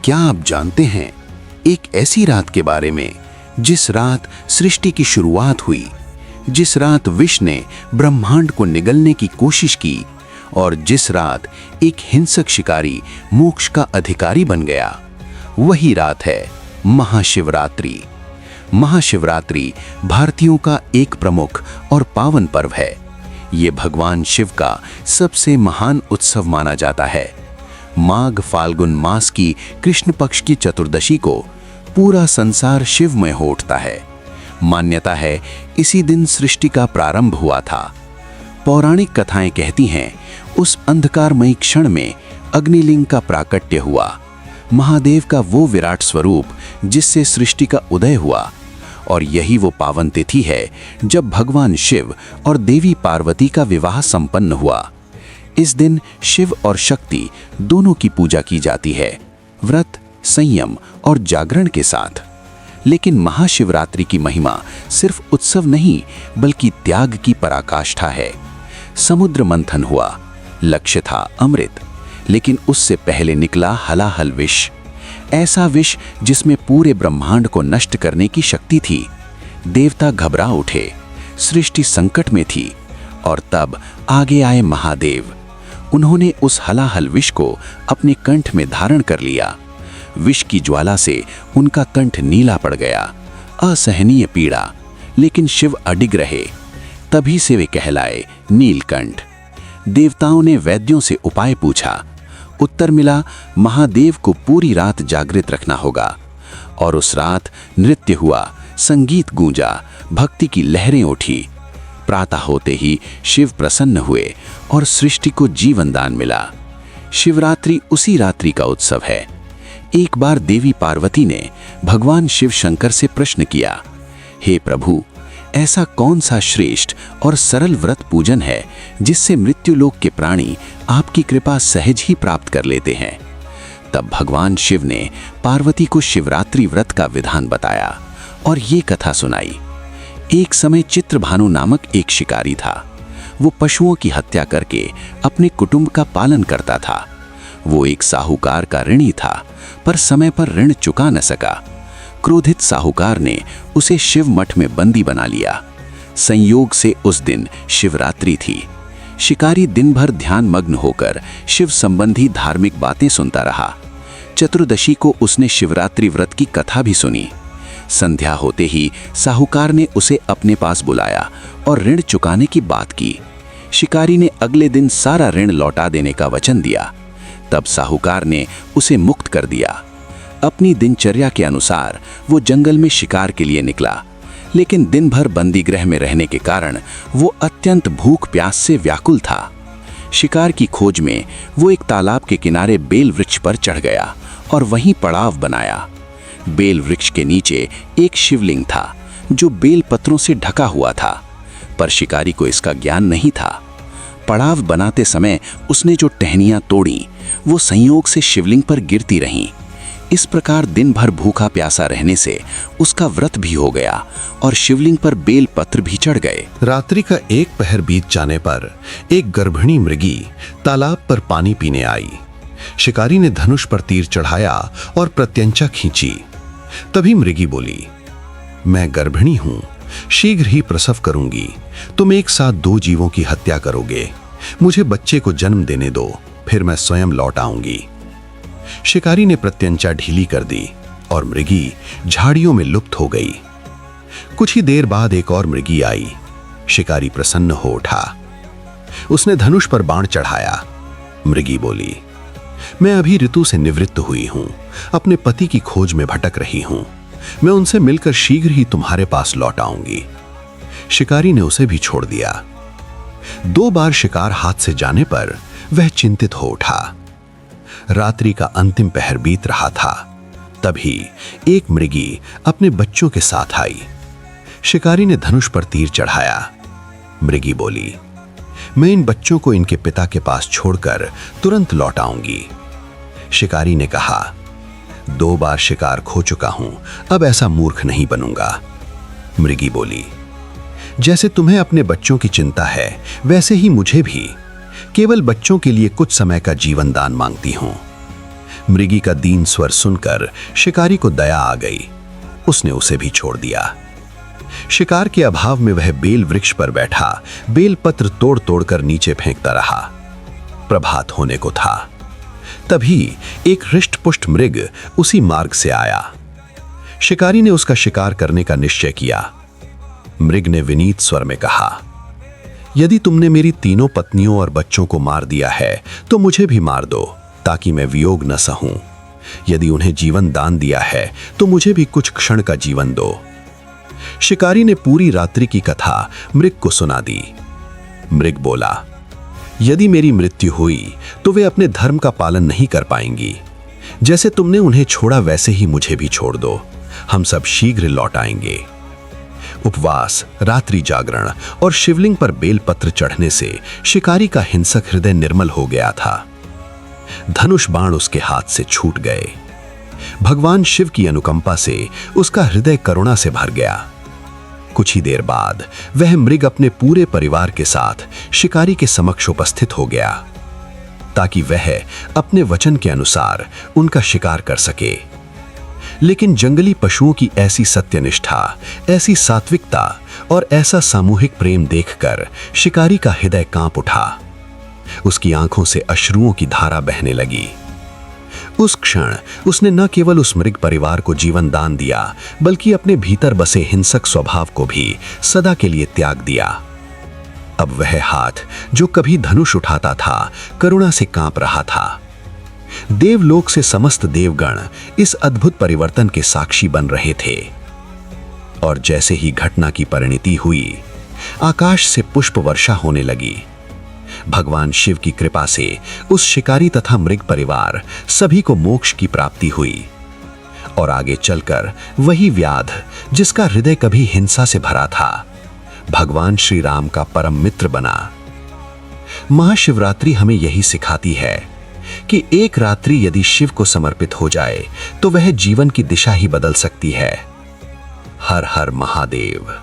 क्या आप जानते हैं एक ऐसी रात के बारे में जिस रात सृष्टि की शुरुआत हुई, जिस रात विष ने ब्रह्मांड को निगलने की कोशिश की और जिस रात एक हिंसक शिकारी मोक्ष का अधिकारी बन गया? वही रात है महाशिवरात्रि। महाशिवरात्रि भारतीयों का एक प्रमुख और पावन पर्व है। ये भगवान शिव का सबसे महान उत्सव माना जाता है। माघ फाल्गुन मास की कृष्ण पक्ष की चतुर्दशी को पूरा संसार शिवमय हो उठता है। मान्यता है इसी दिन सृष्टि का प्रारंभ हुआ था। पौराणिक कथाएं कहती हैं उस अंधकारमयी क्षण में अग्निलिंग का प्राकट्य हुआ, महादेव का वो विराट स्वरूप जिससे सृष्टि का उदय हुआ। और यही वो पावन तिथि है जब भगवान शिव और देवी पार्वती का विवाह संपन्न हुआ। इस दिन शिव और शक्ति दोनों की पूजा की जाती है, व्रत, संयम और जागरण के साथ। लेकिन महाशिवरात्रि की महिमा सिर्फ उत्सव नहीं बल्कि त्याग की पराकाष्ठा है। समुद्र मंथन हुआ, लक्ष्य था अमृत, लेकिन उससे पहले निकला हलाहल विष। ऐसा विष जिसमें पूरे ब्रह्मांड को नष्ट करने की शक्ति थी। देवता घबरा उठे, सृष्टि संकट में थी और तब आगे आए महादेव। उन्होंने उस हलाहल विष को अपने कंठ में धारण कर लिया। विष की ज्वाला से उनका कंठ नीला पड़ गया, असहनीय पीड़ा, लेकिन शिव अडिग रहे। तभी से वे कहलाए नीलकंठ। देवताओं ने वैद्यों से उपाय पूछा। उत्तर मिला महादेव को पूरी रात जागृत रखना होगा। और उस रात नृत्य हुआ, संगीत गूंजा, भक्ति की लहरें उठी। प्रातः होते ही शिव प्रसन्न हुए और सृष्टि को जीवन दान मिला। शिवरात्रि उसी रात्रि का उत्सव है। एक बार देवी पार्वती ने भगवान शिव शंकर से प्रश्न किया, हे प्रभु, ऐसा कौन सा श्रेष्ठ और सरल व्रत पूजन है जिससे मृत्युलोक के प्राणी आपकी कृपा सहज ही प्राप्त कर लेते हैं? तब भगवान शिव ने पार्वती को शिवरात्रि व्रत का विधान बताया और ये कथा सुनाई। एक समय चित्रभानु नामक एक शिकारी था। वो पशुओं की हत्या करके अपने कुटुंब का पालन करता था। वो एक साहूकार का ऋणी था, पर समय पर ऋण चुका न सका। क्रोधित साहूकार ने उसे शिव मठ में बंदी बना लिया। संयोग से उस दिन शिवरात्रि थी। शिकारी दिन भर ध्यान मग्न होकर शिव संबंधी धार्मिक बातें सुनता रहा। चतुर्दशी को उसने शिवरात्रि व्रत की कथा भी सुनी। संध्या होते ही साहूकार ने उसे अपने पास बुलाया और ऋण चुकाने की बात की। शिकारी ने अगले दिन सारा ऋण लौटा देने का वचन दिया। तब साहूकार ने उसे मुक्त कर दिया। अपनी दिनचर्या के अनुसार वो जंगल में शिकार के लिए निकला, लेकिन दिन भर बंदी गृह में रहने के कारण वो अत्यंत भूख प्यास से व्याकुल था। शिकार की खोज में वो एक तालाब के किनारे बेल वृक्ष पर चढ़ गया और वहीं पड़ाव बनाया। बेल वृक्ष के नीचे एक शिवलिंग था जो बेल पत्रों से ढका हुआ था, पर शिकारी को इसका ज्ञान नहीं था। पड़ाव बनाते समय उसने जो टहनियां तोड़ी वो संयोग से शिवलिंग पर गिरती रहीं। इस प्रकार दिन भर भूखा प्यासा रहने से उसका व्रत भी हो गया और शिवलिंग पर बेल पत्र भी चढ़ गए। रात्रि का एक पहर बीत जाने पर एक गर्भिणी मृगी तालाब पर पानी पीने आई। शिकारी ने धनुष पर तीर चढ़ाया और प्रत्यंचा खींची। तभी मृगी बोली, मैं गर्भिणी हूं, शीघ्र ही प्रसव करूंगी। तुम एक साथ दो जीवों की हत्या करोगे। मुझे बच्चे को जन्म देने दो, फिर मैं स्वयं लौट आऊंगी। शिकारी ने प्रत्यंचा ढीली कर दी और मृगी झाड़ियों में लुप्त हो गई। कुछ ही देर बाद एक और मृगी आई। शिकारी प्रसन्न हो उठा। उसने धनुष पर बाण चढ़ाया। मृगी बोली, मैं अभी ऋतु से निवृत्त हुई हूं, अपने पति की खोज में भटक रही हूं। मैं उनसे मिलकर शीघ्र ही तुम्हारे पास लौट आऊंगी। शिकारी ने उसे भी छोड़ दिया। 2 बार शिकार हाथ से जाने पर वह चिंतित हो उठा। रात्रि का अंतिम पहर बीत रहा था। तभी एक मृगी अपने बच्चों के साथ आई। शिकारी ने धनुष पर तीर चढ़ाया। मृगी बोली, मैं इन बच्चों को इनके पिता के पास छोड़कर तुरंत लौट आऊंगी। शिकारी ने कहा, 2 बार शिकार खो चुका हूं, अब ऐसा मूर्ख नहीं बनूंगा। मृगी बोली, जैसे तुम्हें अपने बच्चों की चिंता है वैसे ही मुझे भी। केवल बच्चों के लिए कुछ समय का जीवन दान मांगती हूं। मृगी का दीन स्वर सुनकर शिकारी को दया आ गई। उसने उसे भी छोड़ दिया। शिकार के अभाव में वह बेल वृक्ष पर बैठा बेल पत्र तोड़ तोड़कर नीचे फेंकता रहा। प्रभात होने को था। तभी एक हृष्ट-पुष्ट मृग उसी मार्ग से आया। शिकारी ने उसका शिकार करने का निश्चय किया। मृग ने विनीत स्वर में कहा, यदि तुमने मेरी तीनों पत्नियों और बच्चों को मार दिया है तो मुझे भी मार दो, ताकि मैं वियोग न सहूं। यदि उन्हें जीवन दान दिया है तो मुझे भी कुछ क्षण का जीवन दो। शिकारी ने पूरी रात्रि की कथा मृग को सुना दी। मृग बोला, यदि मेरी मृत्यु हुई तो वे अपने धर्म का पालन नहीं कर पाएंगी। जैसे तुमने उन्हें छोड़ा वैसे ही मुझे भी छोड़ दो। हम सब शीघ्र लौट आएंगे। उपवास, रात्रि जागरण और शिवलिंग पर बेलपत्र चढ़ने से शिकारी का हिंसक हृदय निर्मल हो गया था। धनुष बाण उसके हाथ से छूट गए। भगवान शिव की अनुकंपा से उसका हृदय करुणा से भर गया। कुछ ही देर बाद वह मृग अपने पूरे परिवार के साथ शिकारी के समक्ष उपस्थित हो गया, ताकि वह अपने वचन के अनुसार उनका शिकार कर सके। लेकिन जंगली पशुओं की ऐसी सत्यनिष्ठा, ऐसी सात्विकता और ऐसा सामूहिक प्रेम देखकर शिकारी का हृदय कांप उठा। उसकी आंखों से अश्रुओं की धारा बहने लगी। उस क्षण उसने न केवल उस मृग परिवार को जीवन दान दिया, बल्कि अपने भीतर बसे हिंसक स्वभाव को भी सदा के लिए त्याग दिया। अब वह हाथ जो कभी धनुष उठाता था, करुणा से कांप रहा था। देवलोक से समस्त देवगण इस अद्भुत परिवर्तन के साक्षी बन रहे थे। और जैसे ही घटना की परिणति हुई, आकाश से पुष्प वर्षा होने लगी। भगवान शिव की कृपा से उस शिकारी तथा मृग परिवार सभी को मोक्ष की प्राप्ति हुई और आगे चलकर वही व्याध जिसका हृदय कभी हिंसा से भरा था, भगवान श्री राम का परम मित्र बना। महाशिवरात्रि हमें यही सिखाती है कि एक रात्रि यदि शिव को समर्पित हो जाए तो वह जीवन की दिशा ही बदल सकती है। हर हर महादेव।